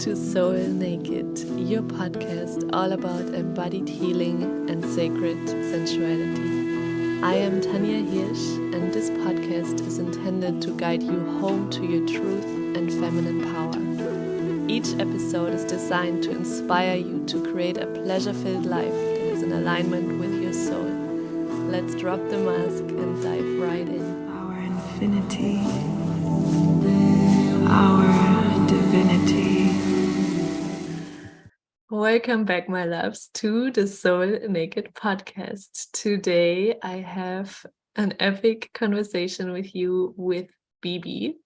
to Soul Naked, your podcast all about embodied healing and sacred sensuality. I am Tanya Hirsch, and this podcast is intended to guide you home to your truth and feminine power. Each episode is designed to inspire you to create a pleasure-filled life that is in alignment with your soul. Let's drop the mask and dive right in. Our infinity, our divinity. Welcome back, my loves, to the Soul Naked podcast. Today I have an epic conversation with you with Bibi.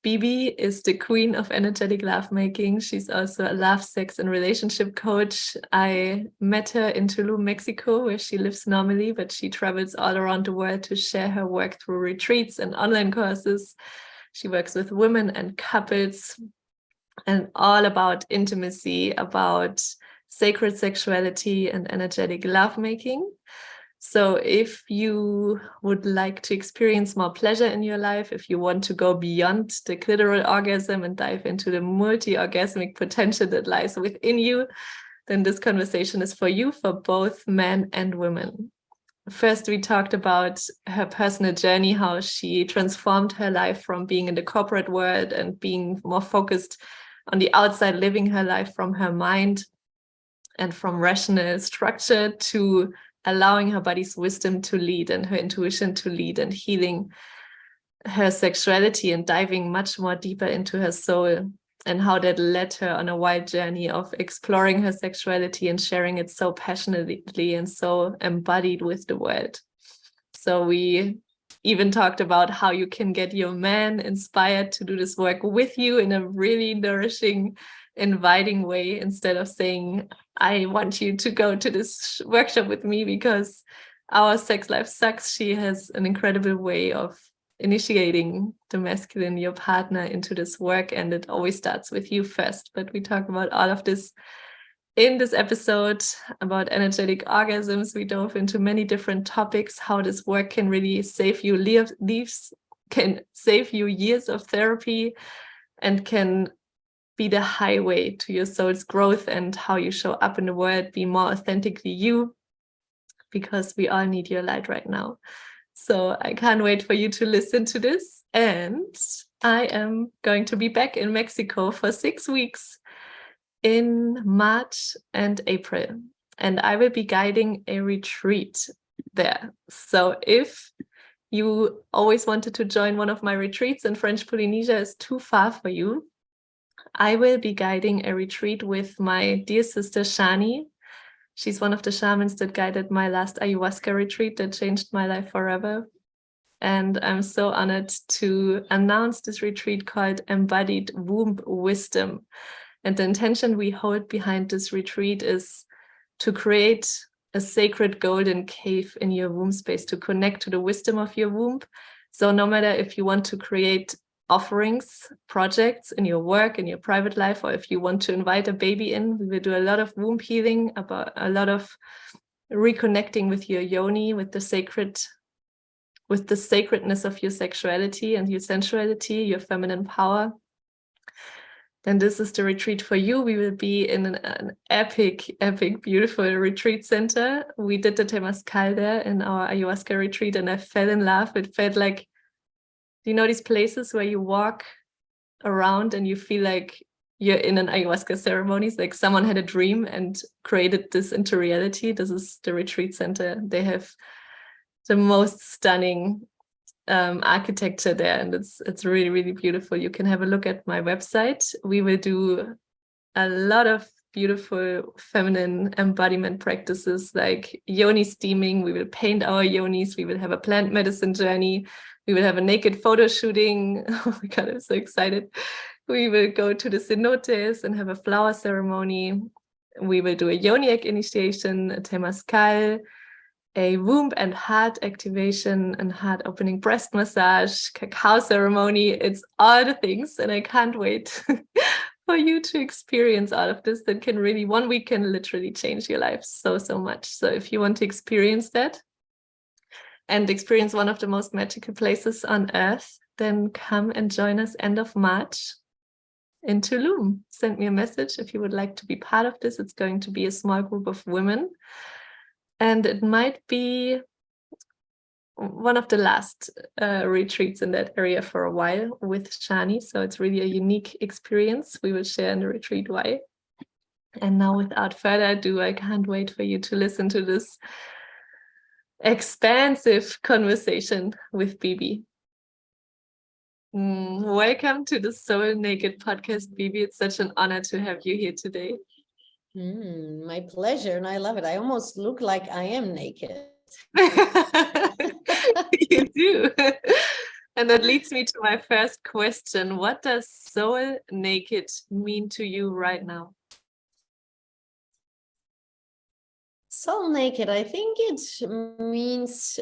Bibi is the queen of energetic lovemaking. She's also a love, sex, and relationship coach. I met her in Tulum, Mexico, where she lives normally, but she travels all around the world to share her work through retreats and online courses. She works with women and couples and all about intimacy, about sacred sexuality and energetic lovemaking. So if you would like to experience more pleasure in your life, if you want to go beyond the clitoral orgasm and dive into the multi-orgasmic potential that lies within you, then this conversation is for you, for both men and women. First, we talked about her personal journey, how she transformed her life from being in the corporate world and being more focused on the outside, living her life from her mind and from rational structure to allowing her body's wisdom to lead and her intuition to lead, and healing her sexuality and diving much more deeper into her soul, and how that led her on a wild journey of exploring her sexuality and sharing it so passionately and so embodied with the world. So we even talked about how you can get your man inspired to do this work with you in a really nourishing, inviting way, instead of saying, I want you to go to this workshop with me because our sex life sucks. She has an incredible way of initiating the masculine, your partner, into this work, and it always starts with you first. But we talk about all of this in this episode about energetic orgasms. We dove into many different topics, how this work can really save you can save you years of therapy and can be the highway to your soul's growth, and how you show up in the world, be more authentically you, because we all need your light right now. So I can't wait for you to listen to this. And I am going to be back in Mexico for 6 weeks in March and April, and I will be guiding a retreat there. So if you always wanted to join one of my retreats and French Polynesia is too far for you, I will be guiding a retreat with my dear sister Shani. She's one of the shamans that guided my last ayahuasca retreat that changed my life forever. And I'm so honored to announce this retreat called Embodied Womb Wisdom. And the intention we hold behind this retreat is to create a sacred golden cave in your womb space, to connect to the wisdom of your womb. So no matter if you want to create offerings, projects in your work, in your private life, or if you want to invite a baby in, we will do a lot of womb healing, about a lot of reconnecting with your yoni, with the sacredness of your sexuality and your sensuality, your feminine power. Then this is the retreat for you. We will be in an epic, beautiful retreat center. We did the Temazcal there in our ayahuasca retreat, and I fell in love. It felt like, you know, these places where you walk around and you feel like you're in an ayahuasca ceremony. It's like someone had a dream and created this into reality. This is the retreat center. They have the most stunning architecture there, and it's really beautiful. You can have a look at my website. We will do a lot of beautiful feminine embodiment practices like yoni steaming. We will paint our yonis. We will have a plant medicine journey. We will have a naked photo shooting. Oh my God, I'm so excited. We will go to the cenotes and have a flower ceremony. We will do a yoni egg initiation, a temazcal, a womb and heart activation and heart opening breast massage, cacao ceremony. It's all the things, and I can't wait for you to experience all of this. That can really, 1 week can literally change your life so much. So if you want to experience that and experience one of the most magical places on earth, then come and join us end of March. in Tulum. Send me a message if you would like to be part of this. It's going to be a small group of women, and it might be one of the last retreats in that area for a while with Shani. So it's really a unique experience. We will share in the retreat why. And now, without further ado, I can't wait for you to listen to this expansive conversation with Bibi. Welcome to the Soul Naked podcast, Bibi. It's such an honor to have you here today. My pleasure, and I love it. I almost look like I am naked. You do. And that leads me to my first question. What does soul naked mean to you right now? Soul naked, I think it means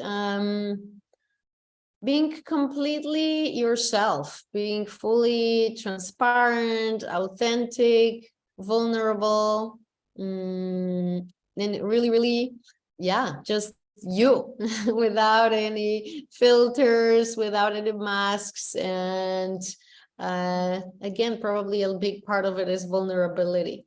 being completely yourself, being fully transparent, authentic, vulnerable, and really, really, just you without any filters, without any masks. And again, probably a big part of it is vulnerability.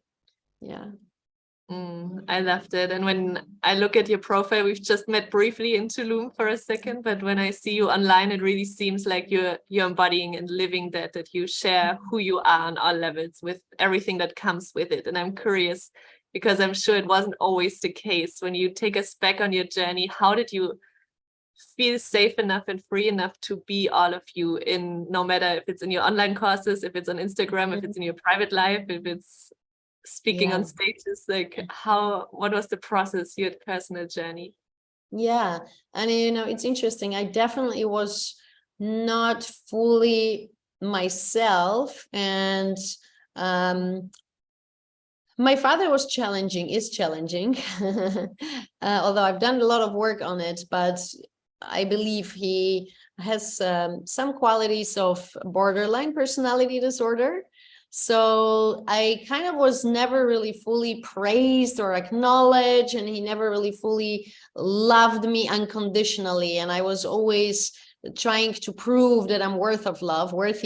I loved it. And when I look at your profile, we've just met briefly in Tulum for a second, but when I see you online, it really seems like you're embodying and living that you share who you are on all levels with everything that comes with it. And I'm curious, because I'm sure it wasn't always the case. When you take us back on your journey, how did you feel safe enough and free enough to be all of you, in no matter if it's in your online courses, if it's on Instagram, if it's in your private life, if it's speaking on stages? Like, what was the process, your personal journey? And it's interesting. I definitely was not fully myself, and my father is challenging although I've done a lot of work on it, but I believe he has some qualities of borderline personality disorder. So I kind of was never really fully praised or acknowledged, and he never really fully loved me unconditionally. And I was always trying to prove that I'm worthy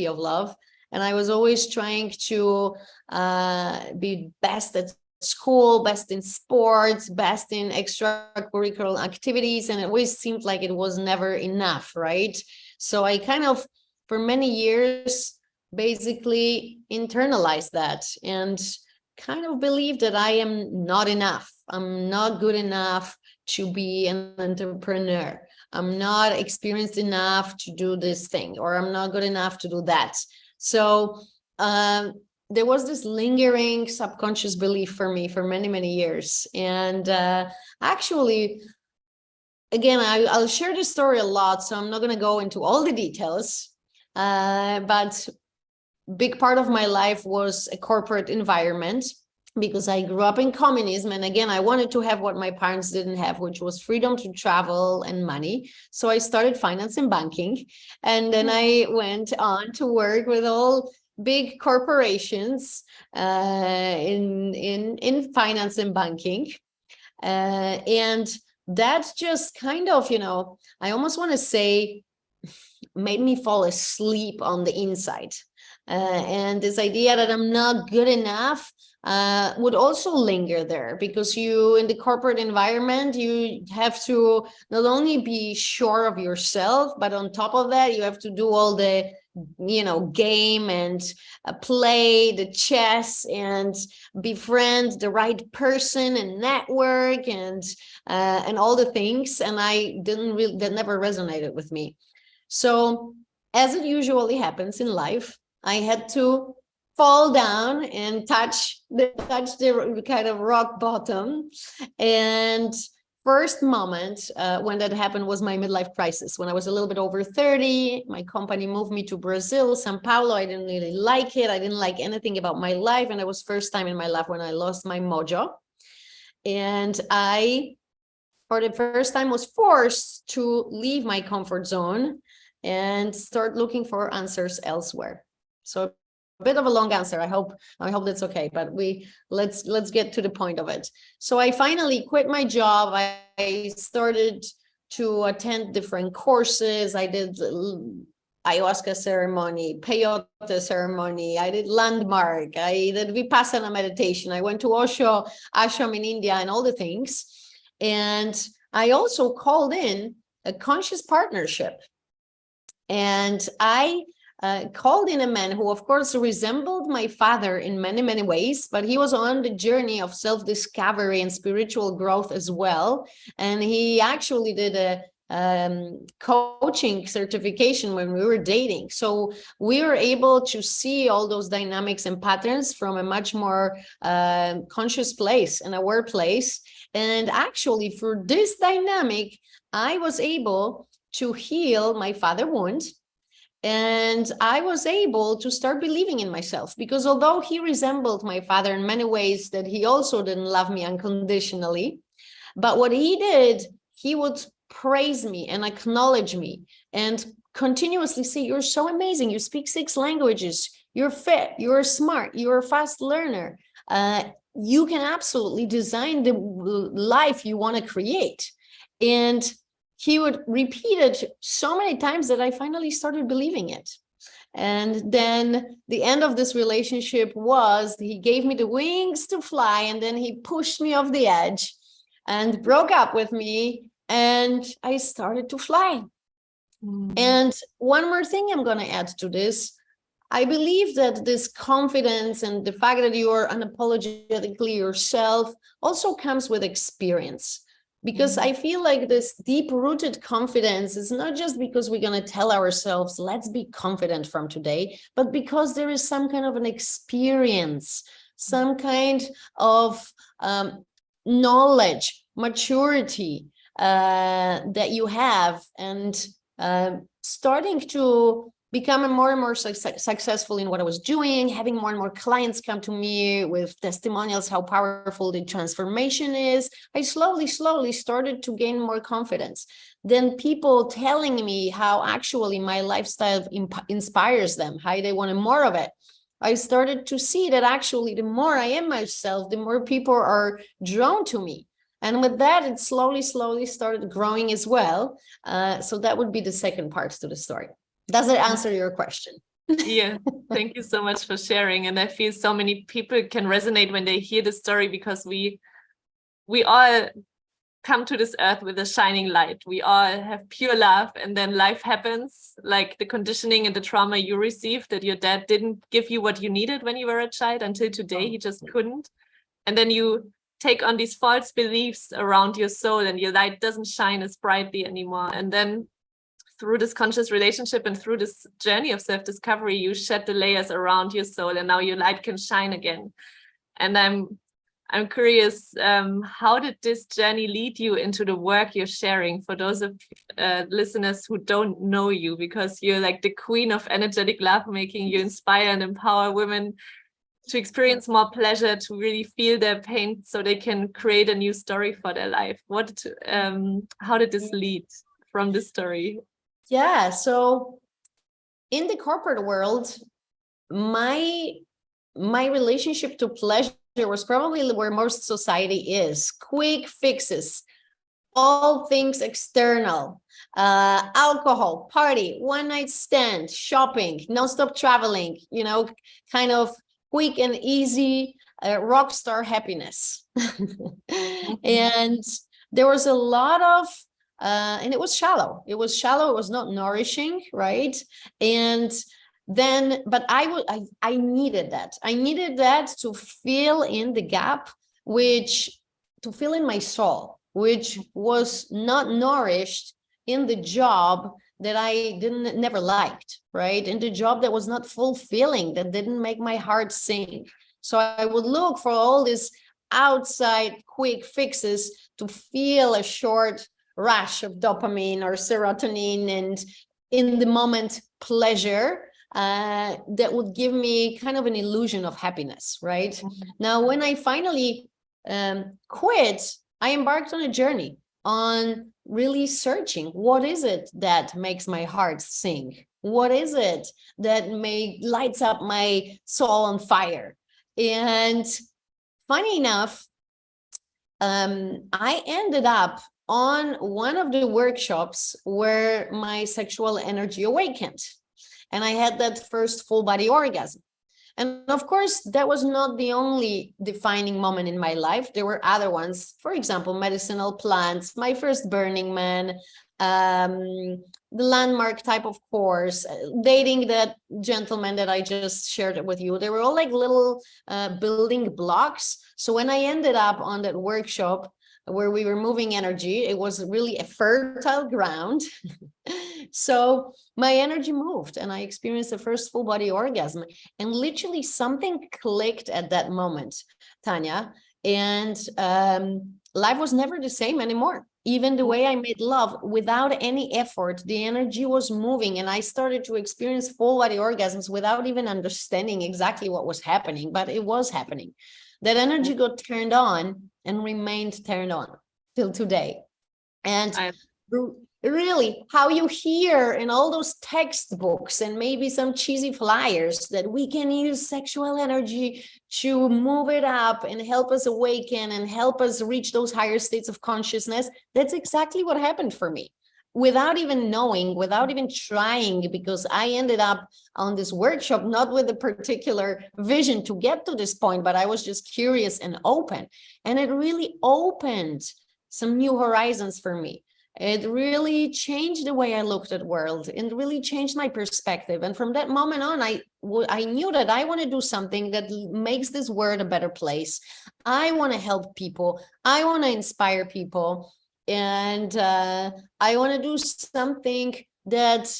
of love. And I was always trying to be best at school, best in sports, best in extracurricular activities. And it always seemed like it was never enough, right? So I kind of, for many years, basically internalized that and kind of believed that I am not enough. I'm not good enough to be an entrepreneur. I'm not experienced enough to do this thing, or I'm not good enough to do that. So there was this lingering subconscious belief for me for many, many years. And actually, again, I'll share this story a lot, so I'm not going to go into all the details. But big part of my life was a corporate environment, because I grew up in communism. And again, I wanted to have what my parents didn't have, which was freedom to travel and money. So I started finance and banking. And then I went on to work with all big corporations in finance and banking. And that just kind of, I almost want to say, made me fall asleep on the inside. And this idea that I'm not good enough would also linger there, because you, in the corporate environment, you have to not only be sure of yourself, but on top of that, you have to do all the, game and play the chess and befriend the right person and network and all the things. And that never resonated with me. So, as it usually happens in life, I had to fall down and touch the kind of rock bottom. And first moment when that happened was my midlife crisis. When I was a little bit over 30, my company moved me to Brazil, Sao Paulo. I didn't really like it. I didn't like anything about my life. And it was first time in my life when I lost my mojo. And I, for the first time, was forced to leave my comfort zone and start looking for answers elsewhere. So a bit of a long answer. I hope that's okay, but let's get to the point of it. So I finally quit my job. I started to attend different courses. I did ayahuasca ceremony, peyote ceremony. I did landmark. I did vipassana meditation. I went to Osho ashram in India and all the things. And I also called in a conscious partnership. And I called in a man who, of course, resembled my father in many, many ways, but he was on the journey of self-discovery and spiritual growth as well. And he actually did a coaching certification when we were dating. So we were able to see all those dynamics and patterns from a much more conscious place and aware place. And actually, for this dynamic, I was able to heal my father wound. And I was able to start believing in myself, because although he resembled my father in many ways, that he also didn't love me unconditionally, but what he did, he would praise me and acknowledge me and continuously say, you're so amazing. You speak 6 languages. You're fit. You're smart. You're a fast learner. You can absolutely design the life you want to create. And he would repeat it so many times that I finally started believing it. And then the end of this relationship was he gave me the wings to fly, and then he pushed me off the edge and broke up with me, and I started to fly. And one more thing I'm going to add to this. I believe that this confidence and the fact that you are unapologetically yourself also comes with experience. Because I feel like this deep-rooted confidence is not just because we're going to tell ourselves, let's be confident from today, but because there is some kind of an experience, some kind of knowledge, maturity that you have, and starting to become more and more successful in what I was doing, having more and more clients come to me with testimonials, how powerful the transformation is. I slowly started to gain more confidence. Then people telling me how actually my lifestyle inspires them, how they wanted more of it. I started to see that actually the more I am myself, the more people are drawn to me. And with that, it slowly started growing as well. So that would be the second part to the story. Does it answer your question? Yeah, thank you so much for sharing. And I feel so many people can resonate when they hear the story, because we all come to this earth with a shining light. We all have pure love, and then life happens, like the conditioning and the trauma you received, that your dad didn't give you what you needed when you were a child. Until today, he just couldn't. And then you take on these false beliefs around your soul, and your light doesn't shine as brightly anymore. And then through this conscious relationship and through this journey of self-discovery, you shed the layers around your soul, and now your light can shine again. And I'm curious, how did this journey lead you into the work you're sharing, for those of listeners who don't know you, because you're like the queen of energetic lovemaking. You inspire and empower women to experience more pleasure, to really feel their pain so they can create a new story for their life. How did this lead from this story? Yeah, so in the corporate world, my relationship to pleasure was probably where most society is. Quick fixes, all things external, alcohol, party, one night stand, shopping, non-stop traveling, kind of quick and easy rock star happiness. And there was a lot of and it was shallow. It was not nourishing, right? And then, but I needed that. I needed that to fill in the gap, to fill in my soul, which was not nourished in the job that I never liked, right? In the job that was not fulfilling, that didn't make my heart sing. So I would look for all these outside quick fixes to feel a short rush of dopamine or serotonin and in the moment pleasure that would give me kind of an illusion of happiness, right? Now, when I finally quit, I embarked on a journey on really searching, what is it that makes my heart sing? What is it that lights up my soul on fire? And funny enough, I ended up on one of the workshops where my sexual energy awakened. And I had that first full body orgasm. And of course, that was not the only defining moment in my life. There were other ones, for example, medicinal plants, my first Burning Man, the landmark type of course, dating that gentleman that I just shared it with you. They were all like little building blocks. So when I ended up on that workshop where we were moving energy, it was really a fertile ground. So my energy moved and I experienced the first full body orgasm, and literally something clicked at that moment, Tanya, and life was never the same anymore. Even the way I made love, without any effort, the energy was moving, and I started to experience full body orgasms without even understanding exactly what was happening, but it was happening. That energy got turned on and remained turned on till today. And really, how you hear in all those textbooks and maybe some cheesy flyers that we can use sexual energy to move it up and help us awaken and help us reach those higher states of consciousness, that's exactly what happened for me. Without even knowing, without even trying, because I ended up on this workshop not with a particular vision to get to this point, but I was just curious and open. And it really opened some new horizons for me. It really changed the way I looked at the world, and really changed my perspective. And from that moment on, I knew that I want to do something that makes this world a better place. I want to help people. I want to inspire people. And I want to do something that,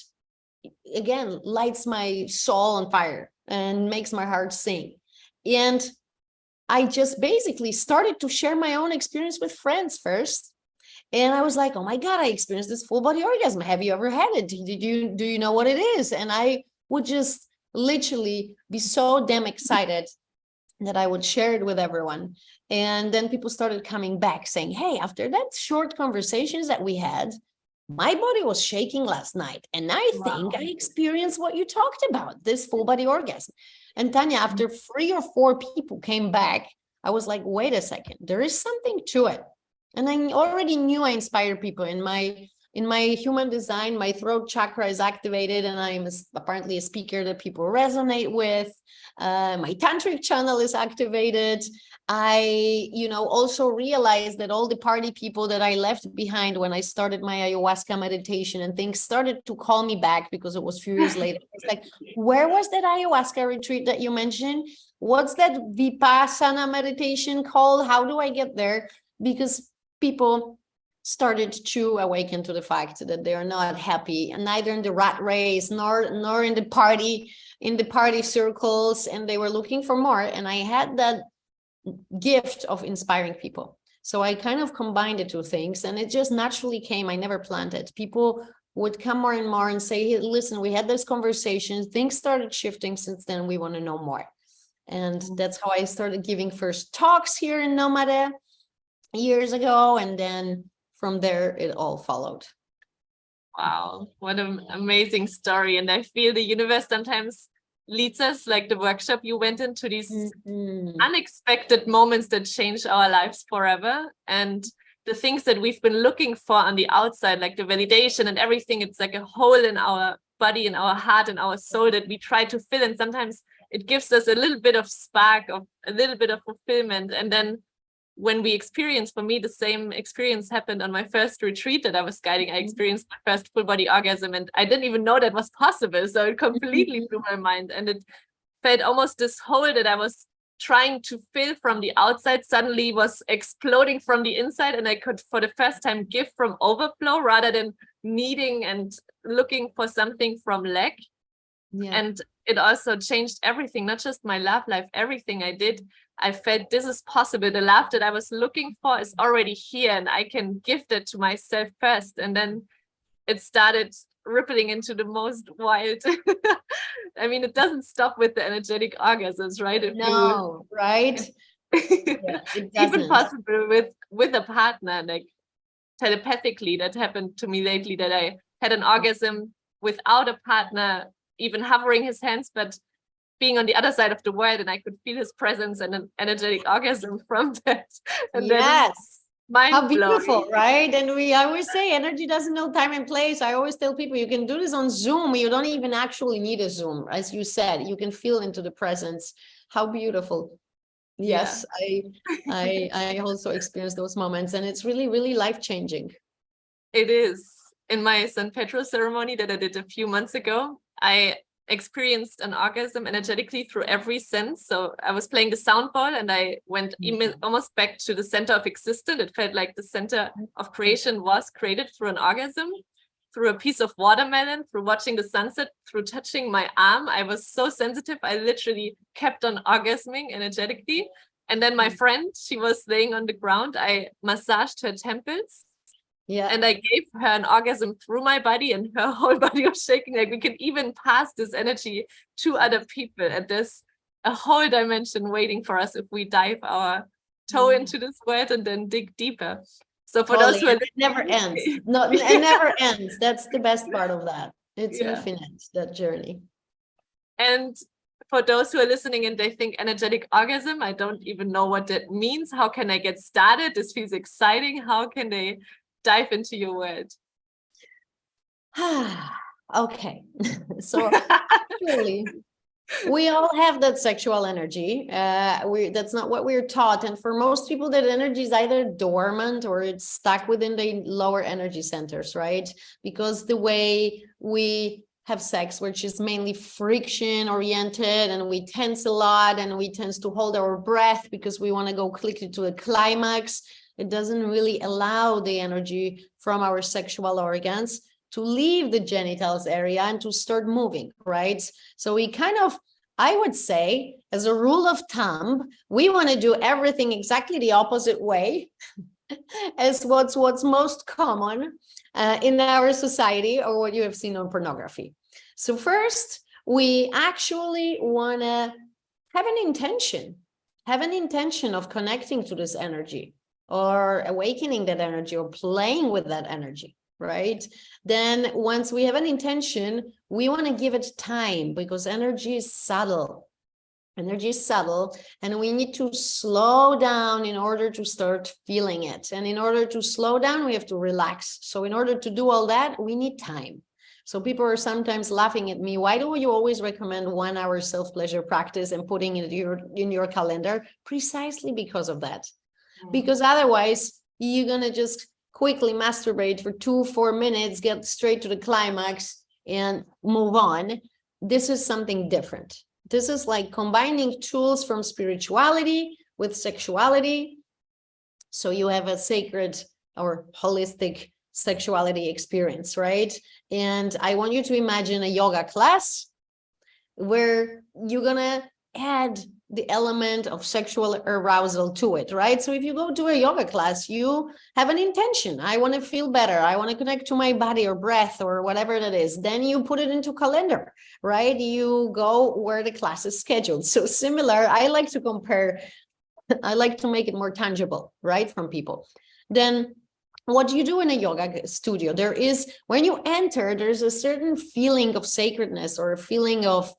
again, lights my soul on fire and makes my heart sing. And I just basically started to share my own experience with friends first. And I was like, oh my God, I experienced this full body orgasm. Have you ever had it? Do you know what it is? And I would just literally be so damn excited that I would share it with everyone. And then people started coming back saying, hey, after that short conversations that we had, my body was shaking last night. And I think I experienced what you talked about, this full body orgasm. And Tanya, after 3 or 4 people came back, I was like, wait a second, there is something to it. And I already knew I inspired people. In my human design, my throat chakra is activated, and I'm apparently a speaker that people resonate with. My tantric channel is activated. I, also realized that all the party people that I left behind when I started my ayahuasca meditation, and things started to call me back because it was a few years later. It's like, where was that ayahuasca retreat that you mentioned? What's that vipassana meditation called? How do I get there? Because people started to awaken to the fact that they are not happy, and neither in the rat race nor in the party circles, and they were looking for more. And I had that gift of inspiring people, so I kind of combined the two things, and it just naturally came. I never planned it. People would come more and more and say, hey, listen, we had this conversation, things started shifting since then, we want to know more. And that's how I started giving first talks here in Nomade years ago, and then from there it all followed. Wow, what an amazing story. And I feel the universe sometimes leads us, like the workshop you went into, these unexpected moments that change our lives forever. And the things that we've been looking for on the outside, like the validation and everything, it's like a hole in our body, in our heart, and our soul that we try to fill. And sometimes it gives us a little bit of spark, of a little bit of fulfillment. And then when we experience, for me, the same experience happened on my first retreat that I was guiding. I experienced my first full body orgasm, and I didn't even know that was possible. So it completely blew my mind. And it felt almost this hole that I was trying to fill from the outside suddenly was exploding from the inside. And I could, for the first time, give from overflow rather than needing and looking for something from lack. Yeah. And it also changed everything, not just my love life, everything I did. I felt this is possible. The love that I was looking for is already here, and I can give that to myself first. And then it started rippling into the most wild. I mean, it doesn't stop with the energetic orgasms, right? Right? Yeah, even possible with a partner, like telepathically. That happened to me lately, that I had an orgasm without a partner even hovering his hands, but being on the other side of the world, and I could feel his presence and an energetic orgasm from that. And yes. Mind How beautiful, blowing. right? And I always say energy doesn't know time and place. I always tell people you can do this on Zoom. You don't even actually need a Zoom. As you said, you can feel into the presence. How beautiful. Yeah. Yes, I also experienced those moments, and it's really, really life-changing. It is. In my San Pedro ceremony that I did a few months ago, I experienced an orgasm energetically through every sense. So I was playing the sound ball and I went almost back to the center of existence. It felt like the center of creation was created through an orgasm, through a piece of watermelon, through watching the sunset, through touching my arm. I was so sensitive. I literally kept on orgasming energetically. And then my friend, she was laying on the ground. I massaged her temples. Yeah. And I gave her an orgasm through my body, and her whole body was shaking. Like we can even pass this energy to other people. And there's a whole dimension waiting for us if we dive our toe into this world and then dig deeper. So for those who are it never ends. No, it never ends. That's the best part of that. It's infinite, that journey. And for those who are listening and they think energetic orgasm, I don't even know what that means. How can I get started? This feels exciting. How can they dive into your world? Okay. So actually, we all have that sexual energy. That's not what we're taught. And for most people, that energy is either dormant or it's stuck within the lower energy centers, right? Because the way we have sex, which is mainly friction oriented, and we tense a lot, and we tend to hold our breath because we want to go quickly to a climax. It doesn't really allow the energy from our sexual organs to leave the genitals area and to start moving, right? So we kind of, I would say, as a rule of thumb, we want to do everything exactly the opposite way as what's most common in our society, or what you have seen on pornography. So first, we actually want to have an intention of connecting to this energy, or awakening that energy, or playing with that energy, right? Then once we have an intention, we want to give it time, because energy is subtle. Energy is subtle, and we need to slow down in order to start feeling it. And in order to slow down, we have to relax. So in order to do all that, we need time. So people are sometimes laughing at me. Why do you always recommend 1 hour self-pleasure practice and putting it in your calendar? Precisely because of that. Because otherwise, you're going to just quickly masturbate for 2-4 minutes, get straight to the climax, and move on. This is something different. This is like combining tools from spirituality with sexuality. So you have a sacred or holistic sexuality experience, right? And I want you to imagine a yoga class where you're going to add the element of sexual arousal to it, right? So if you go to a yoga class, you have an intention. I want to feel better. I want to connect to my body or breath or whatever that is. Then you put it into calendar, right? You go where the class is scheduled. So similar, I like to compare, I like to make it more tangible, right? From people. Then what do you do in a yoga studio? There is, when you enter, there's a certain feeling of sacredness, or a feeling of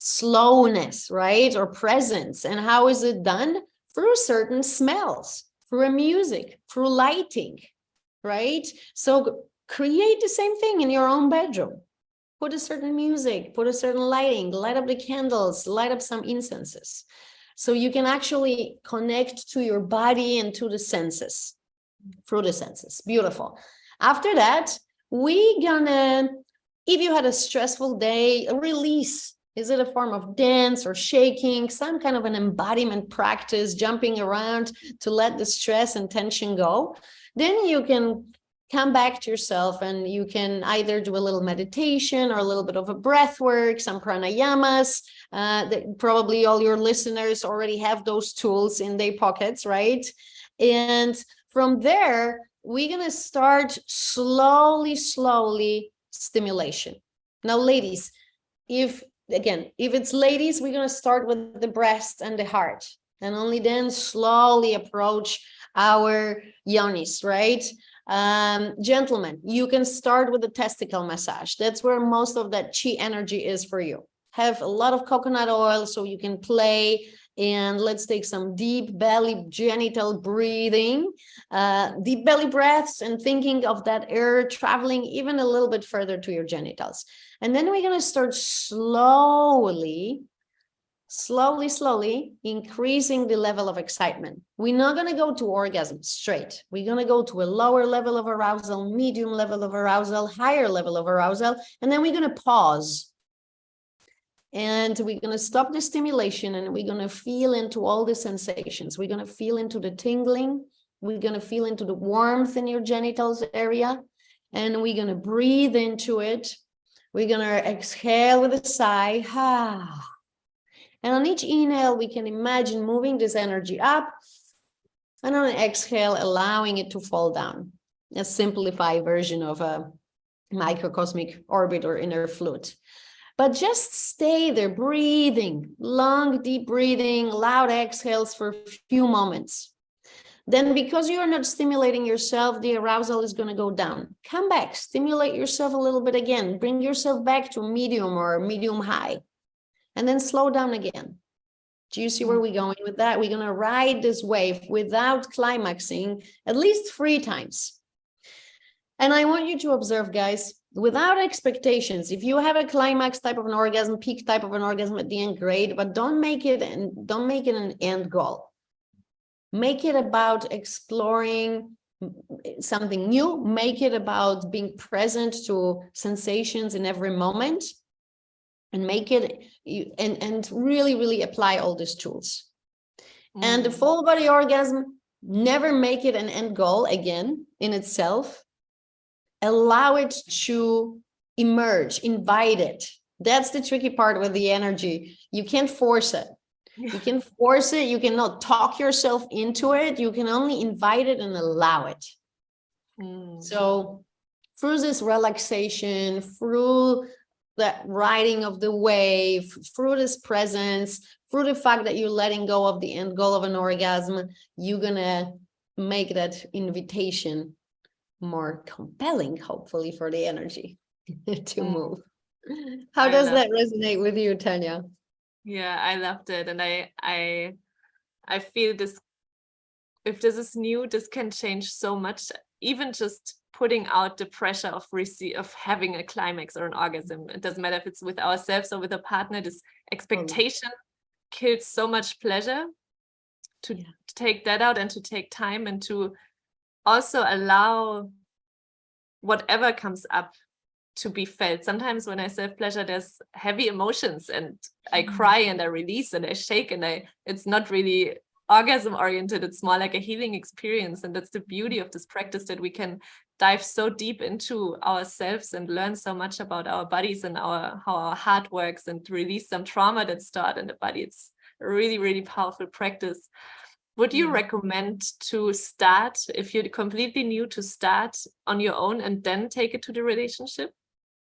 slowness, right? Or presence. And how is it done? Through certain smells, through a music, through lighting, right? So create the same thing in your own bedroom. Put a certain music, put a certain lighting, light up the candles, light up some incenses. So you can actually connect to your body and to the senses, through the senses. Beautiful. After that, we gonna, if you had a stressful day, a release. Is it a form of dance or shaking, some kind of an embodiment practice, jumping around to let the stress and tension go? Then you can come back to yourself, and you can either do a little meditation or a little bit of a breath work, some pranayamas. Probably all your listeners already have those tools in their pockets, right? And from there, we're going to start slowly stimulation. Now, ladies, if it's ladies, we're going to start with the breast and the heart, and only then slowly approach our yonis, right? Gentlemen, you can start with the testicle massage. That's where most of that chi energy is for you. Have a lot of coconut oil so you can play And let's take some deep belly genital breathing, deep belly breaths, and thinking of that air traveling even a little bit further to your genitals. And then we're going to start slowly increasing the level of excitement. We're not going to go to orgasm straight. We're going to go to a lower level of arousal, medium level of arousal, higher level of arousal, and then we're going to pause. And we're going to stop the stimulation, and we're going to feel into all the sensations. We're going to feel into the tingling. We're going to feel into the warmth in your genitals area, and we're going to breathe into it. We're going to exhale with a sigh. And on each inhale, we can imagine moving this energy up, and on an exhale, allowing it to fall down. A simplified version of a microcosmic orbit or inner flute. But just stay there, breathing, long, deep breathing, loud exhales for a few moments. Then, because you are not stimulating yourself, the arousal is going to go down. Come back, stimulate yourself a little bit again. Bring yourself back to medium or medium high, and then slow down again. Do you see where we're going with that? We're going to ride this wave without climaxing at least 3 times. And I want you to observe, guys, without expectations. If you have a climax type of an orgasm, peak type of an orgasm at the end, great, but don't make it an end goal. Make it about exploring something new. Make it about being present to sensations in every moment, and make it and really, really apply all these tools. And the full body orgasm, never make it an end goal again in itself. Allow it to emerge, invite it. That's the tricky part with the energy. You can't force it. You can force it. You cannot talk yourself into it. You can only invite it and allow it. So through this relaxation, through that riding of the wave, through this presence, through the fact that you're letting go of the end goal of an orgasm, you're going to make that invitation more compelling, hopefully, for the energy to move. How does that resonate with you, Tanya? Yeah, I loved it. And I feel this, if this is new, this can change so much, even just putting out the pressure of having a climax or an orgasm. It doesn't matter if it's with ourselves or with a partner. This expectation kills so much pleasure. To take that out and to take time and to also allow whatever comes up to be felt. Sometimes when I self-pleasure, there's heavy emotions, and I cry and I release and I shake, and it's not really orgasm oriented. It's more like a healing experience. And that's the beauty of this practice, that we can dive so deep into ourselves and learn so much about our bodies and how our heart works, and release some trauma that's stored in the body. It's a really, really powerful practice. Would you recommend to start, if you're completely new, to start on your own and then take it to the relationship?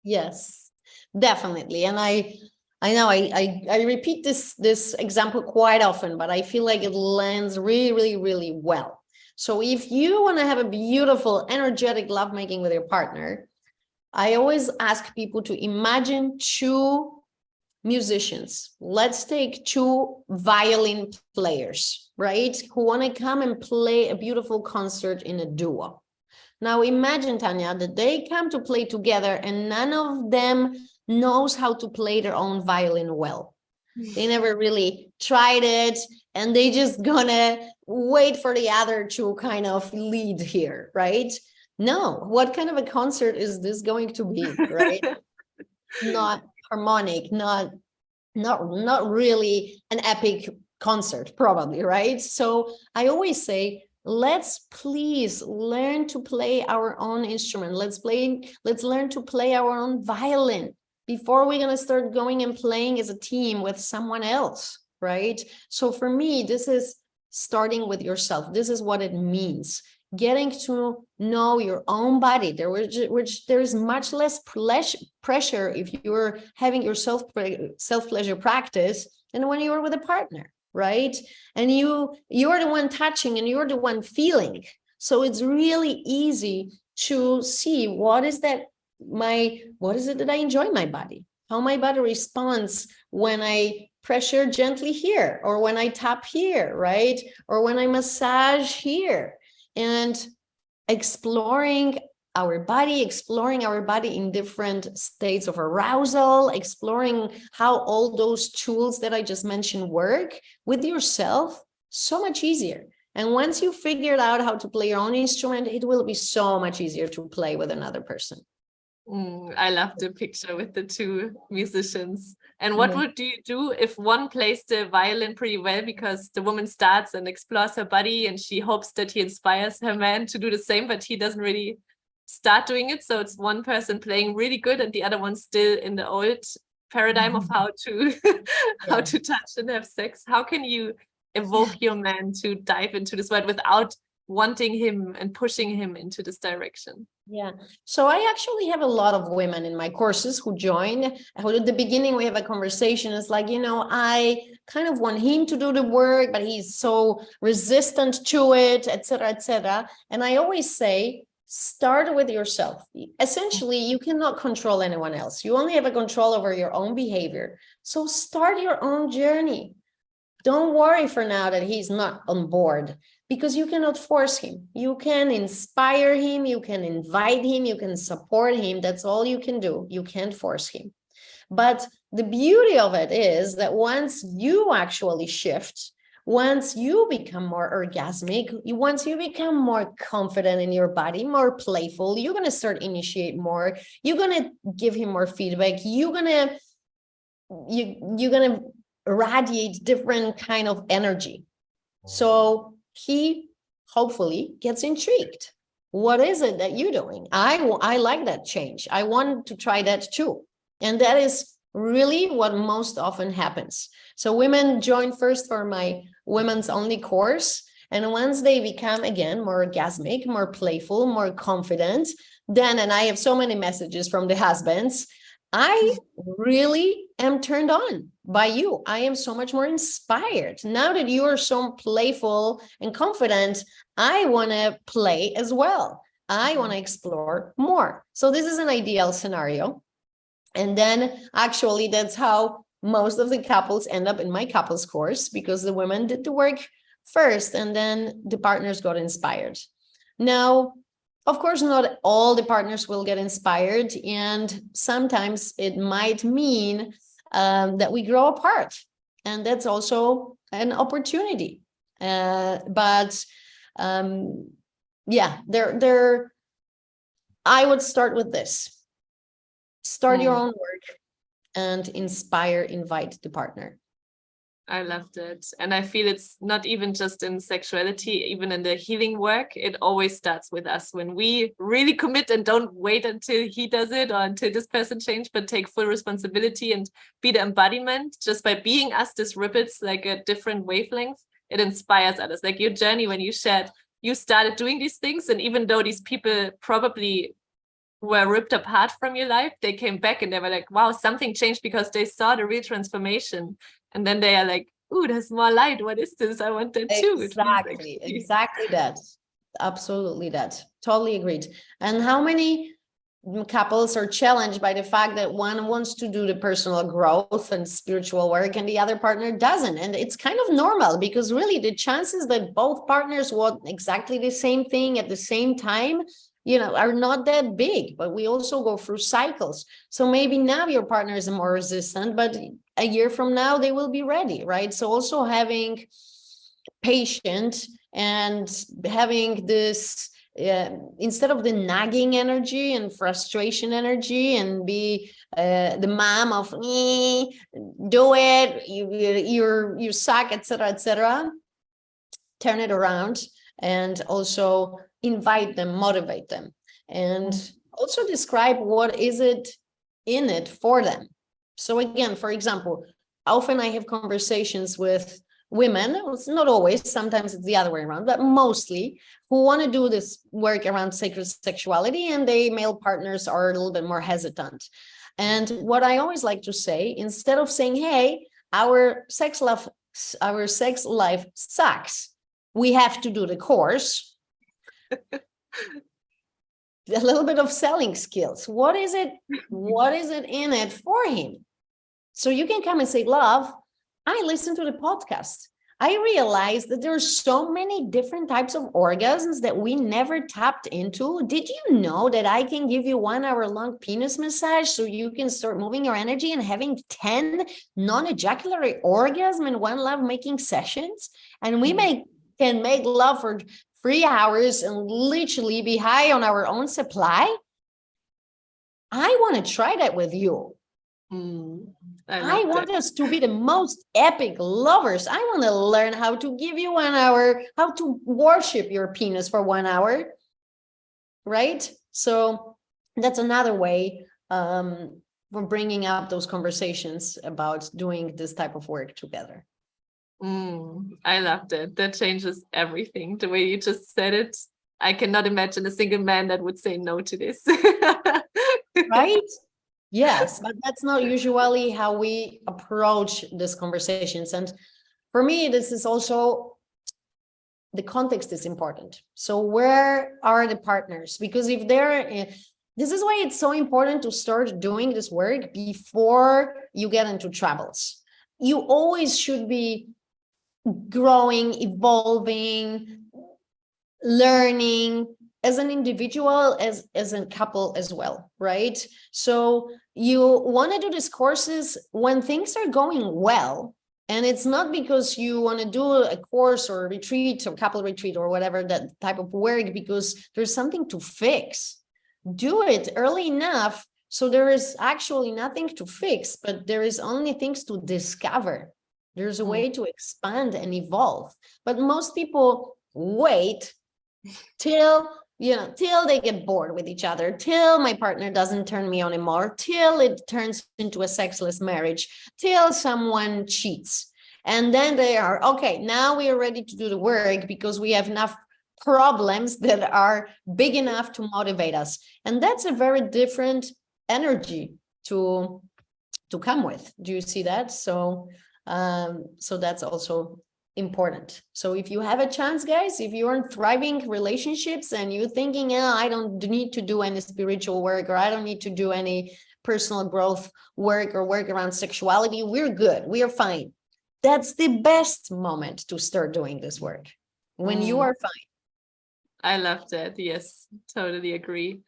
Yes, definitely. And I know I repeat this example quite often, but I feel like it lands really, really, really well. So if you want to have a beautiful, energetic lovemaking with your partner, I always ask people to imagine 2 musicians. Let's take 2 violin players, right? Who want to come and play a beautiful concert in a duo. Now imagine, Tanya, that they come to play together and none of them knows how to play their own violin well. They never really tried it, and they just gonna wait for the other to kind of lead here, right? No, what kind of a concert is this going to be, right? Not harmonic, not really an epic concert, probably, right? So I always say, let's please learn to play our own instrument. Let's learn to play our own violin before we're going to start going and playing as a team with someone else, right? So for me, this is starting with yourself. This is what it means. Getting to know your own body, which there is much less pressure if you're having your self-pleasure practice than when you're with a partner, right? And you're the one touching and you're the one feeling. So it's really easy to see what is it that I enjoy in my body? how my body responds when I pressure gently here, or when I tap here, right? Or when I massage here. And exploring our body in different states of arousal, exploring how all those tools that I just mentioned work with yourself, so much easier. And once you figured out how to play your own instrument, it will be so much easier to play with another person. I love the picture with the two musicians. And what would you do if one plays the violin pretty well, because the woman starts and explores her body and she hopes that he inspires her man to do the same, but he doesn't really start doing it. So it's one person playing really good and the other one still in the old paradigm of how to how to touch and have sex. How can you evoke your man to dive into this world without wanting him and pushing him into this direction? Yeah. So I actually have a lot of women in my courses who join, who at the beginning we have a conversation. It's like, I kind of want him to do the work, but he's so resistant to it, et cetera, et cetera. And I always say, start with yourself. Essentially, you cannot control anyone else. You only have a control over your own behavior. So start your own journey. Don't worry for now that he's not on board, because you cannot force him. You can inspire him, you can invite him, you can support him. That's all you can do. You can't force him. But the beauty of it is that once you actually shift, once you become more orgasmic, once you become more confident in your body, more playful, you're going to start initiate more. You're going to give him more feedback. You're going to radiate different kind of energy. So he hopefully gets intrigued. What is it that you're doing? I like that change. I want to try that too. And that is really what most often happens. So women join first for my women's only course. And once they become, again, more orgasmic, more playful, more confident, then, and I have so many messages from the husbands, I really am turned on by you. I am so much more inspired. Now that you are so playful and confident, I want to play as well. I want to explore more. So this is an ideal scenario. And then actually that's how most of the couples end up in my couples course, because the women did the work first and then the partners got inspired. Now, of course, not all the partners will get inspired, and sometimes it might mean that we grow apart, and that's also an opportunity. But yeah, I would start with this. Start your own work and invite the partner. I loved it. And I feel it's not even just in sexuality, even in the healing work, it always starts with us. When we really commit and don't wait until he does it or until this person changes, but take full responsibility and be the embodiment, just by being us, this ripples like a different wavelength, it inspires others. Like your journey when you shared, you started doing these things. And even though these people probably were ripped apart from your life, they came back and they were like, wow, something changed, because they saw the real transformation. And then they are like, ooh, there's more light. What is this? I want that too. Exactly that. Absolutely that. Totally agreed. And how many couples are challenged by the fact that one wants to do the personal growth and spiritual work and the other partner doesn't? And it's kind of normal, because really the chances that both partners want exactly the same thing at the same time, are not that big, but we also go through cycles. So maybe now your partner is more resistant, but a year from now they will be ready, right? So also having patience and having this, instead of the nagging energy and frustration energy and be the mom of do it, you suck, etc., turn it around and also invite them, motivate them, and also describe what is it in it for them. So again, for example, often I have conversations with women, it's not always, sometimes it's the other way around, but mostly, who want to do this work around sacred sexuality, and their male partners are a little bit more hesitant. And what I always like to say, instead of saying, hey, our sex life sucks, we have to do the course, a little bit of selling skills. What is it in it for him? So you can come and say, love, I listened to the podcast. I realized that there are so many different types of orgasms that we never tapped into. Did you know that I can give you 1 hour long penis massage so you can start moving your energy and having 10 non-ejaculatory orgasm in one lovemaking sessions? And we can make love for 3 hours and literally be high on our own supply. I want to try that with you. I want us to be the most epic lovers. I want to learn how to give you 1 hour, how to worship your penis for 1 hour, right? So that's another way for bringing up those conversations about doing this type of work together. I loved it. That changes everything. The way you just said it, I cannot imagine a single man that would say no to this. Right? Yes, but that's not usually how we approach these conversations. And for me, this is also, the context is important. So where are the partners? Because if this is why it's so important to start doing this work before you get into troubles. You always should be growing, evolving, learning, as an individual, as a couple as well, right? So you want to do these courses when things are going well. And it's not because you want to do a course or a retreat or couple retreat or whatever, that type of work, because there's something to fix. Do it early enough so there is actually nothing to fix, but there is only things to discover. There's a way to expand and evolve. But most people wait till they get bored with each other, till my partner doesn't turn me on anymore, till it turns into a sexless marriage, till someone cheats. And then they are, okay, now we are ready to do the work because we have enough problems that are big enough to motivate us. And that's a very different energy to come with. Do you see that? So that's also important. So if you have a chance, guys, if you're in thriving relationships and you're thinking, I don't need to do any spiritual work, or I don't need to do any personal growth work or work around sexuality, we're good, we are fine. That's the best moment to start doing this work, when you are fine. I love that. Yes, totally agree.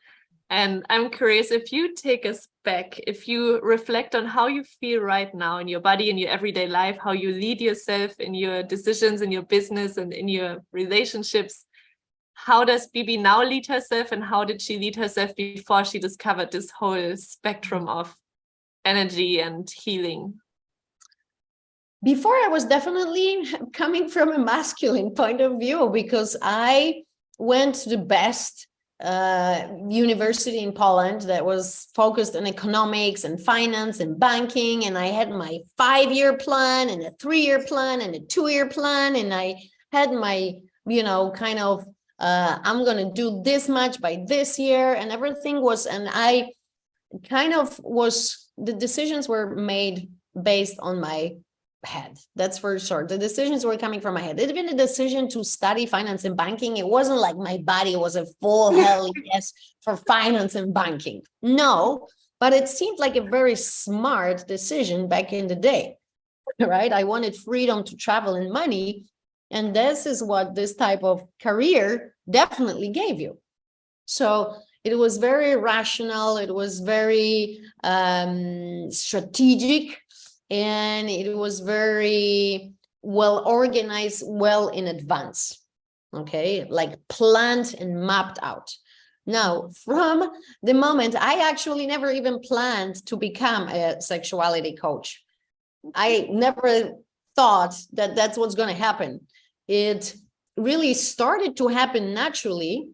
And I'm curious, if you take us back, if you reflect on how you feel right now in your body, in your everyday life, how you lead yourself in your decisions, in your business and in your relationships, how does Bibi now lead herself, and how did she lead herself before she discovered this whole spectrum of energy and healing? Before, I was definitely coming from a masculine point of view, because I went to the best university in Poland that was focused on economics and finance and banking, and I had my 5-year plan and a 3-year plan and a 2-year plan, and I had my kind of I'm gonna do this much by this year, and everything was, and I kind of was, the decisions were made based on my head. That's for sure. The decisions were coming from my head. It had been a decision to study finance and banking. It wasn't like my body was a full hell yes for finance and banking. No, but it seemed like a very smart decision back in the day, right? I wanted freedom to travel and money. And this is what this type of career definitely gave you. So it was very rational. It was very strategic. And it was very well organized, well in advance, okay, like planned and mapped out. Now, from the moment, I actually never even planned to become a sexuality coach. I never thought that that's what's going to happen. It really started to happen naturally.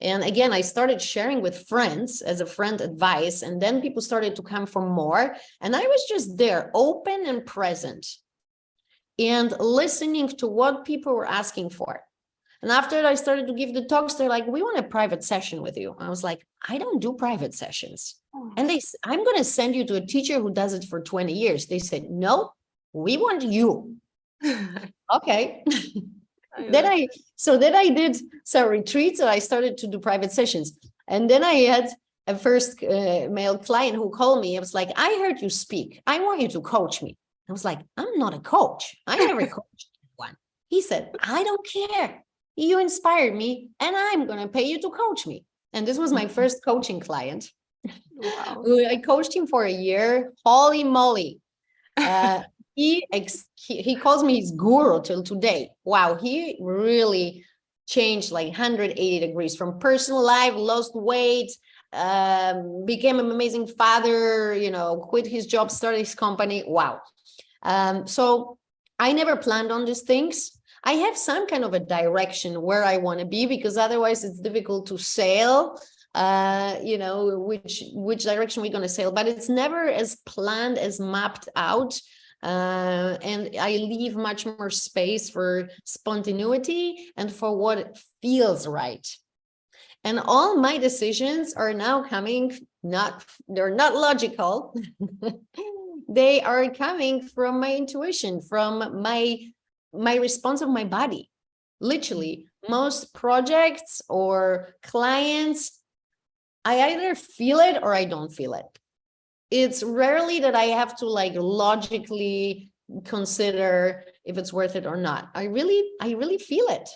And again, I started sharing with friends as a friend advice, and then people started to come for more. And I was just there, open and present, and listening to what people were asking for. And after I started to give the talks, they're like, we want a private session with you. I was like, I don't do private sessions. And I'm going to send you to a teacher who does it for 20 years. They said, no, we want you. Okay. Then I did some retreats, and I started to do private sessions. And then I had a first male client who called me. I was like, I heard you speak. I want you to coach me. I was like, I'm not a coach. I never coached anyone. He said, I don't care. You inspired me and I'm going to pay you to coach me. And this was my first coaching client. Wow. I coached him for a year. Holy moly. He calls me his guru till today. Wow. He really changed like 180 degrees from personal life, lost weight, became an amazing father, quit his job, started his company. Wow. So I never planned on these things. I have some kind of a direction where I want to be, because otherwise it's difficult to sail, which direction we're going to sail, but it's never as planned, as mapped out. And I leave much more space for spontaneity and for what feels right. And all my decisions are now coming, they're not logical. They are coming from my intuition, from my response of my body. Literally, most projects or clients, I either feel it or I don't feel it. It's rarely that I have to like logically consider if it's worth it or not. I really feel it.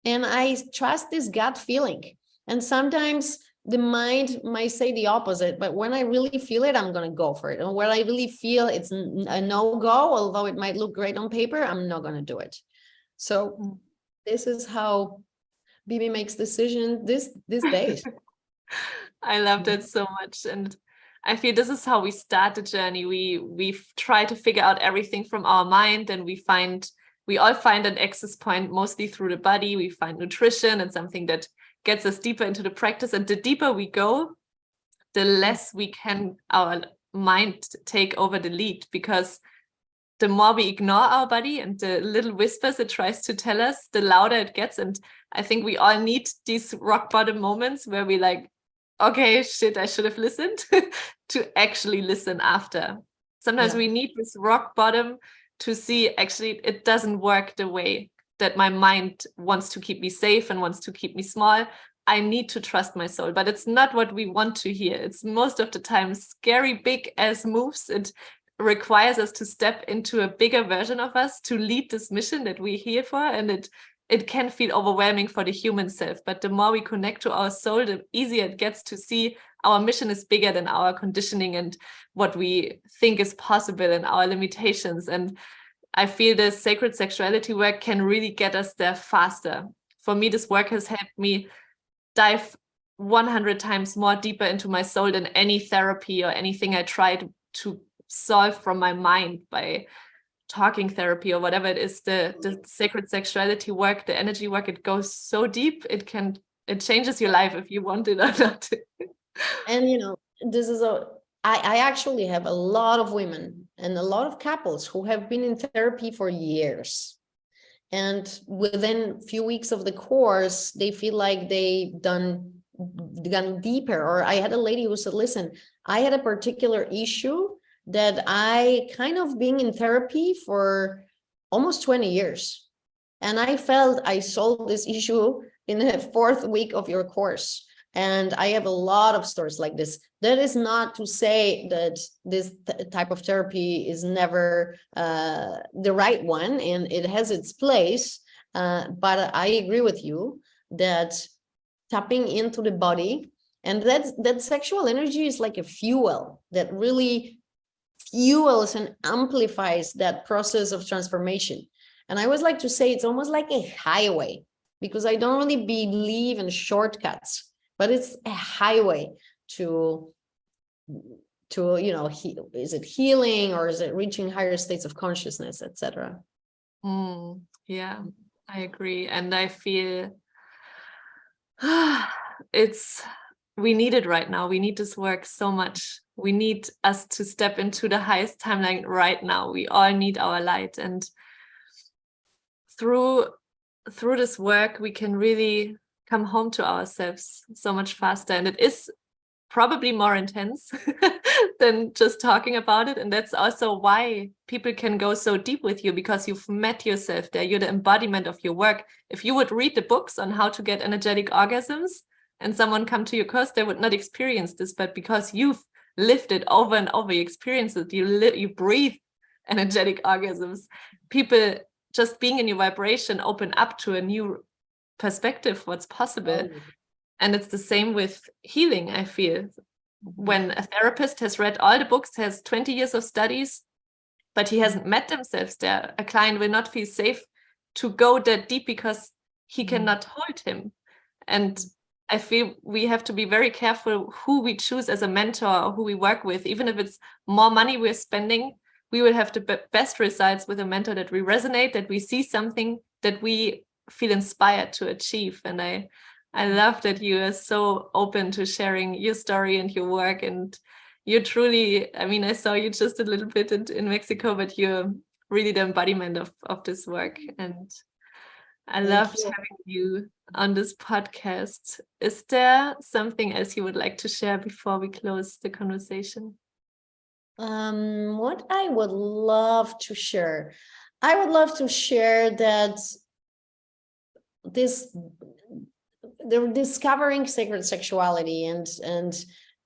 And I trust this gut feeling. And sometimes the mind might say the opposite, but when I really feel it, I'm going to go for it. And when I really feel it's a no-go, although it might look great on paper, I'm not going to do it. So this is how Bibi makes decisions these days. I love that so much. And I feel this is how we start the journey. We try to figure out everything from our mind, and we all find an access point mostly through the body. We find nutrition and something that gets us deeper into the practice. And the deeper we go, the less our mind take over the lead, because the more we ignore our body and the little whispers it tries to tell us, the louder it gets. And I think we all need these rock bottom moments where we like, okay, shit, I should have listened, to actually listen after. Sometimes we need this rock bottom to see, actually, it doesn't work the way that my mind wants to keep me safe and wants to keep me small. I need to trust my soul, but it's not what we want to hear. It's most of the time scary, big ass moves. It requires us to step into a bigger version of us to lead this mission that we're here for. And it can feel overwhelming for the human self, but the more we connect to our soul, the easier it gets to see our mission is bigger than our conditioning and what we think is possible and our limitations. And I feel the sacred sexuality work can really get us there faster. For me, this work has helped me dive 100 times more deeper into my soul than any therapy or anything I tried to solve from my mind by talking therapy or whatever it is. The sacred sexuality work, the energy work, it goes so deep, it changes your life if you want it or not. And this is I actually have a lot of women and a lot of couples who have been in therapy for years, and within a few weeks of the course they feel like they've gone deeper. Or I had a lady who said, listen, I had a particular issue that I kind of being in therapy for almost 20 years. And I felt I solved this issue in the 4th week of your course. And I have a lot of stories like this. That is not to say that this type of therapy is never the right one, and it has its place. But I agree with you that tapping into the body, and that sexual energy is like a fuel that really fuels and amplifies that process of transformation. And I always like to say it's almost like a highway, because I don't really believe in shortcuts, but it's a highway to is it healing, or is it reaching higher states of consciousness, etc. Yeah, I agree. And I feel we need it right now. We need this work so much. We need us to step into the highest timeline right now. We all need our light. And through this work, we can really come home to ourselves so much faster. And it is probably more intense than just talking about it. And that's also why people can go so deep with you, because you've met yourself there. You're the embodiment of your work. If you would read the books on how to get energetic orgasms and someone come to your course, they would not experience this, but because you've lived it over and over, you experience it, you breathe energetic orgasms, people just being in your vibration open up to a new perspective, what's possible. And it's the same with healing, I feel. When a therapist has read all the books, has 20 years of studies, but he hasn't met themselves there, a client will not feel safe to go that deep because he cannot hold him. And I feel we have to be very careful who we choose as a mentor or who we work with. Even if it's more money we're spending, we will have the best results with a mentor that we resonate, that we see something that we feel inspired to achieve. And I love that you are so open to sharing your story and your work. And you're truly, I mean, I saw you just a little bit in Mexico, but you're really the embodiment of this work. And I loved having you on this podcast. Is there something else you would like to share before we close the conversation? What I would love to share, I would love to share that they're discovering sacred sexuality and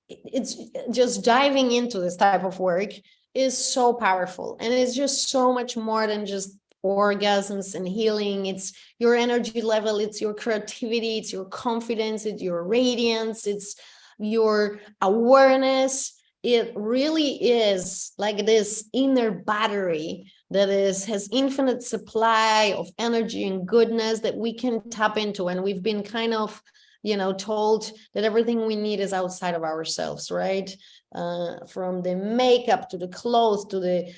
it's just diving into this type of work is so powerful, and it's just so much more than just orgasms and healing. It's your energy level, it's your creativity, it's your confidence, it's your radiance, it's your awareness. It really is like this inner battery that has infinite supply of energy and goodness that we can tap into. And we've been kind of, told that everything we need is outside of ourselves, right? From the makeup to the clothes to the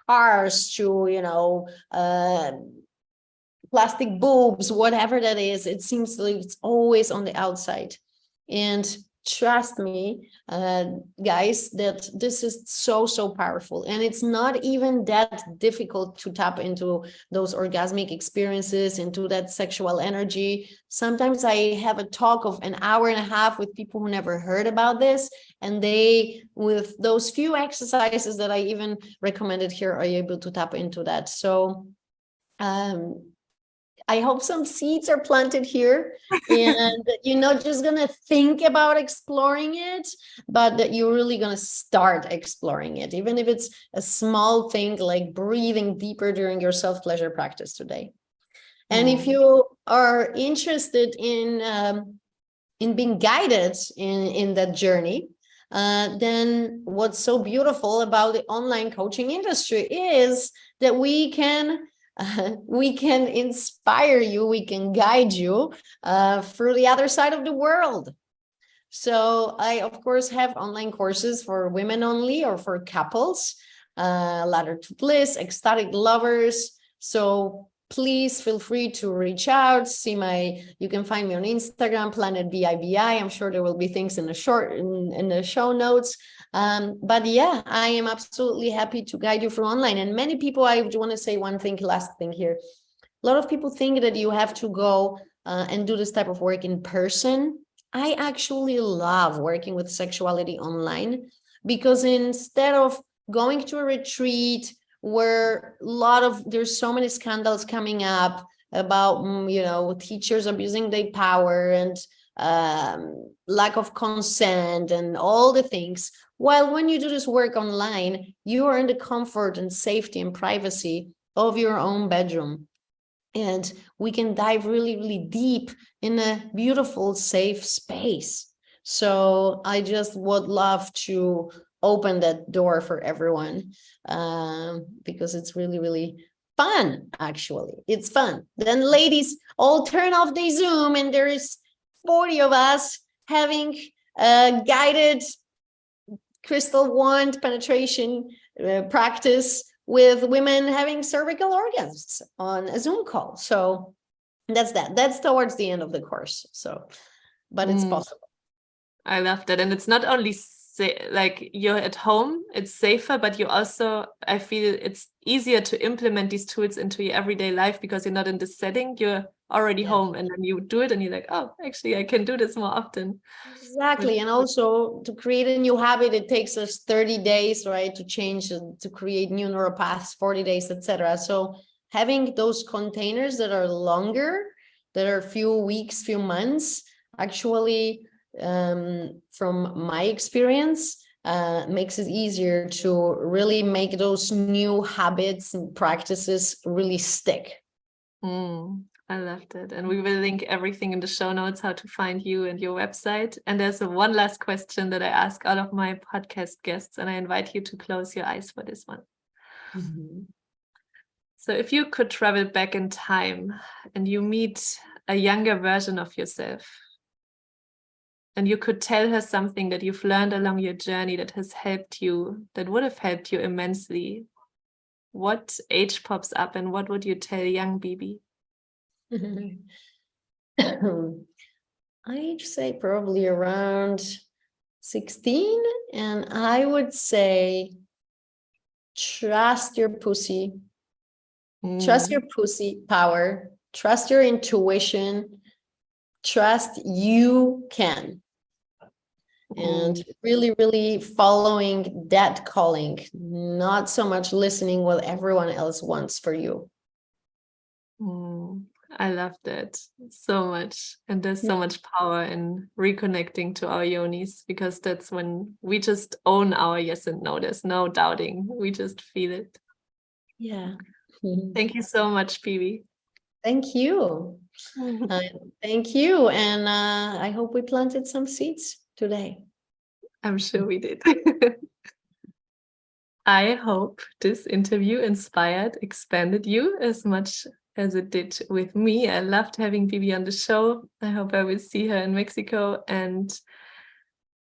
cars to, plastic boobs, whatever that is, it seems like it's always on the outside. And trust me, guys, that this is so powerful, and it's not even that difficult to tap into those orgasmic experiences, into that sexual energy. Sometimes I have a talk of an hour and a half with people who never heard about this, and they, with those few exercises that I even recommended here, are able to tap into that. So I hope some seeds are planted here, and you're not just going to think about exploring it, but that you're really going to start exploring it, even if it's a small thing like breathing deeper during your self-pleasure practice today. And if you are interested in being guided in that journey, then what's so beautiful about the online coaching industry is that we can inspire you, we can guide you through the other side of the world. So I, of course, have online courses for women only or for couples, ladder to bliss, ecstatic lovers. So please feel free to reach out. You can find me on Instagram, Planet BIBI. I'm sure there will be things in the show notes. But yeah, I am absolutely happy to guide you through online. And many people, I want to say one thing, last thing here. A lot of people think that you have to go and do this type of work in person. I actually love working with sexuality online, because instead of going to a retreat where there's so many scandals coming up about, teachers abusing their power and lack of consent and all the things. While when you do this work online, you are in the comfort and safety and privacy of your own bedroom. And we can dive really, really deep in a beautiful, safe space. So I just would love to open that door for everyone, because it's really, really fun, actually. It's fun. Then ladies all turn off the Zoom, and there is 40 of us having a guided crystal wand penetration practice with women having cervical orgasms on a Zoom call. So that's towards the end of the course. So, but it's possible. I love that. And it's not only like you're at home, it's safer, but you also, I feel it's easier to implement these tools into your everyday life because you're not in this setting, you're already home, and then you do it and you're like, oh, actually I can do this more often. Exactly. And also to create a new habit, it takes us 30 days, right, to change, to create new neural paths, 40 days, etc. So having those containers that are longer, that are few weeks, few months, actually, from my experience, makes it easier to really make those new habits and practices really stick. I loved it. And we will link everything in the show notes, how to find you and your website. And there's one last question that I ask all of my podcast guests, and I invite you to close your eyes for this one. So if you could travel back in time and you meet a younger version of yourself, and you could tell her something that you've learned along your journey that has helped you, that would have helped you immensely, what age pops up and what would you tell young Bibi? I'd say probably around 16, and I would say trust your pussy. Trust your pussy power. Trust your intuition. Trust you can. And really, really following that calling, not so much listening what everyone else wants for you. I love that so much. And there's so much power in reconnecting to our yonis, because that's when we just own our yes and no. There's no doubting. We just feel it. Yeah. Thank you so much, Bibi. Thank you. Thank you. And I hope we planted some seeds today. I'm sure we did. I hope this interview inspired, expanded you as much as it did with me. I loved having Bibi on the show. I hope I will see her in Mexico, and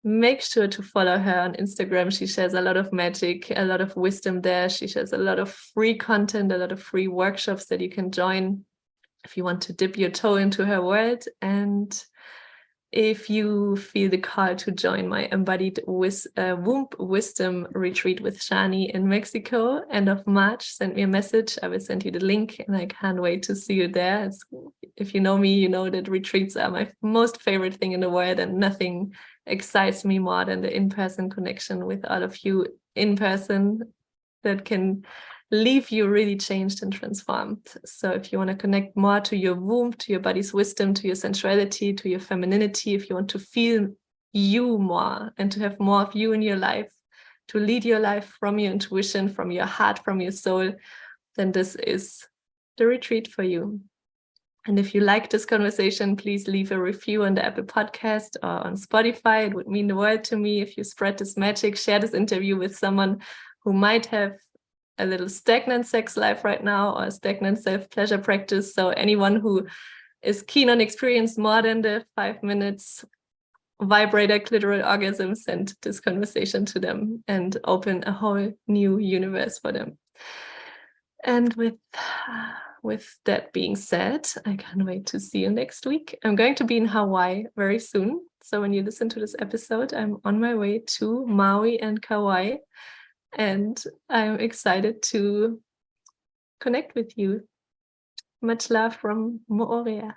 make sure to follow her on Instagram. She shares a lot of magic, a lot of wisdom there. She shares a lot of free content, a lot of free workshops that you can join if you want to dip your toe into her world. And if you feel the call to join my embodied womb wisdom retreat with Shani in Mexico, end of March, send me a message. I will send you the link, and I can't wait to see you there. If you know me, you know that retreats are my most favorite thing in the world, and nothing excites me more than the in-person connection with all of you in person that can leave you really changed and transformed. So if you want to connect more to your womb, to your body's wisdom, to your sensuality, to your femininity, if you want to feel you more and to have more of you in your life, to lead your life from your intuition, from your heart, from your soul, then this is the retreat for you. And if you like this conversation, please leave a review on the Apple Podcast or on Spotify. It would mean the world to me if you spread this magic, share this interview with someone who might have a little stagnant sex life right now, or a stagnant self-pleasure practice. So anyone who is keen on experience more than the 5 minutes vibrator clitoral orgasm, send this conversation to them and open a whole new universe for them. And with that being said, I can't wait to see you next week. I'm going to be in Hawaii very soon. So when you listen to this episode, I'm on my way to Maui and Kauai. And I'm excited to connect with you. Much love from Moorea.